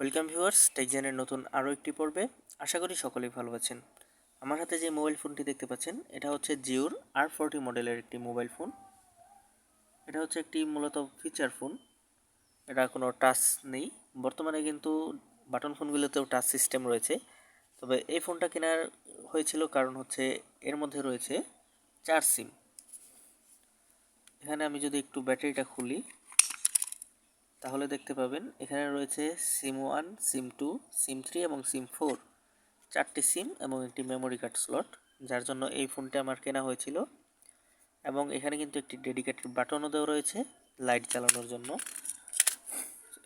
Welcome viewers, টেকজেনের নতুন আরও একটি পর্বে। আশা করি সকলেই ভালো আছেন। আমার হাতে যে মোবাইল ফোনটি দেখতে পাচ্ছেন এটা হচ্ছে জিওর R40 মডেলের একটি মোবাইল ফোন। এটা হচ্ছে একটি মূলত ফিচার ফোন, এটা কোনো টাচ নেই। বর্তমানে কিন্তু বাটন ফোনগুলোতেও টাচ সিস্টেম রয়েছে, তবে এই ফোনটা কেনার হয়েছিল কারণ হচ্ছে এর মধ্যে রয়েছে 4 সিম। এখানে আমি যদি একটু ব্যাটারিটা খুলি তাহলে দেখতে পাবেন এখানে রয়েছে সিম 1, সিম 2, সিম 3 এবং সিম 4, 4টি সিম এবং একটি মেমোরি কার্ড স্লট, যার জন্য এই ফোনটি আমার কেনা হয়েছিল। এবং এখানে কিন্তু একটি ডেডিকেটেড বাটনও দেওয়া রয়েছে লাইট জ্বালানোর জন্য।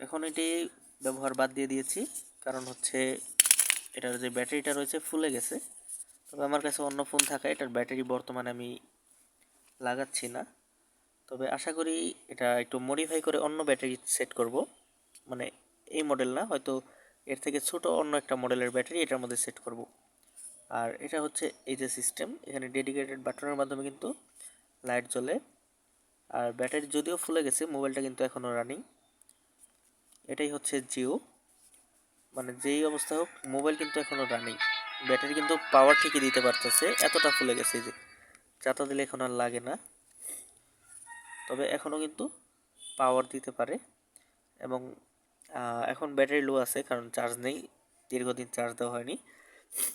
এখন এটি ব্যবহার বাদ দিয়ে দিয়েছি, কারণ হচ্ছে এটার যে ব্যাটারিটা রয়েছে ফুলে গেছে। তবে আমার কাছে অন্য ফোন থাকায় এটার ব্যাটারি বর্তমানে আমি লাগাচ্ছি না। তবে আশা করি এটা একটু মডিফাই করে অন্য ব্যাটারি সেট করব, মানে এই মডেল না, হয়তো এর থেকে ছোট অন্য একটা মডেলের ব্যাটারি এটার মধ্যে সেট করব। আর এটা হচ্ছে এই যে সিস্টেম, এখানে ডেডিকেটেড বাটনের মাধ্যমে কিন্তু লাইট জ্বলে। আর ব্যাটারি যদিও ফুলে গেছে, মোবাইলটা কিন্তু এখনও রানিং। এটাই হচ্ছে জিও, মানে যেই অবস্থা হোক মোবাইল কিন্তু এখনও রানিং। ব্যাটারি কিন্তু পাওয়ার ঠিকই দিতে পারতেছে, এতটা ফুলে গেছে যে চাতা দিলে এখন আর লাগে না। তবে এখনও কিন্তু পাওয়ার দিতে পারে। এবং এখন ব্যাটারি লো আছে কারণ চার্জ নেই, দীর্ঘদিন চার্জ দেওয়া হয়নি।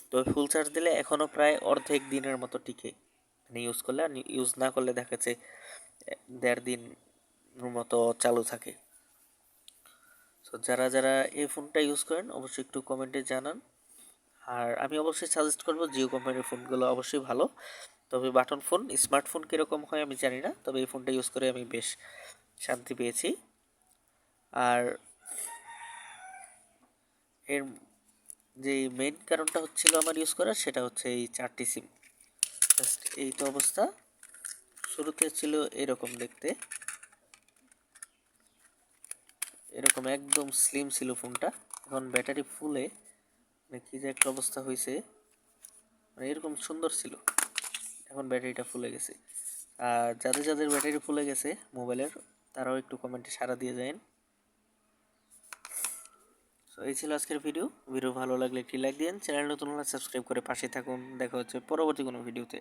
তো ফুল চার্জ দিলে এখনও প্রায় অর্ধেক দিনের মতো টিকে, মানে ইউজ করলে। আর ইউজ না করলে দেখা যাচ্ছে 1.5 দিন মতো চালু থাকে। সো যারা যারা এই ফোনটা ইউজ করেন অবশ্যই একটু কমেন্টে জানান। আর আমি অবশ্যই সাজেস্ট করব জিও কোম্পানির ফোনগুলো অবশ্যই ভালো। তবে বাটন ফোন, স্মার্টফোন কীরকম হয় আমি জানি না, তবে এই ফোনটা ইউজ করে আমি বেশ শান্তি পেয়েছি। আর এর যে মেইন কারণটা হচ্ছিল আমার ইউজ করার, সেটা হচ্ছে এই 4টি সিম। জাস্ট এই তো অবস্থা। শুরুতে ছিল এরকম দেখতে, এরকম একদম স্লিম ছিল ফোনটা। এখন ব্যাটারি ফুলে মানে কী যে একটা অবস্থা হয়েছে, মানে এরকম সুন্দর ছিল, এখন ব্যাটারিটা ফুলে গেছে। আর যাদের যাদের ব্যাটারি ফুলে গেছে মোবাইলের, তারাও একটু কমেন্টে সাড়া দিয়ে যান। সো এই ছিল আজকের ভিডিও ভালো লাগলে একটি লাইক দিন, চ্যানেল নতুন হলে সাবস্ক্রাইব করে পাশে থাকুন। দেখা হচ্ছে পরবর্তী কোনো ভিডিওতে।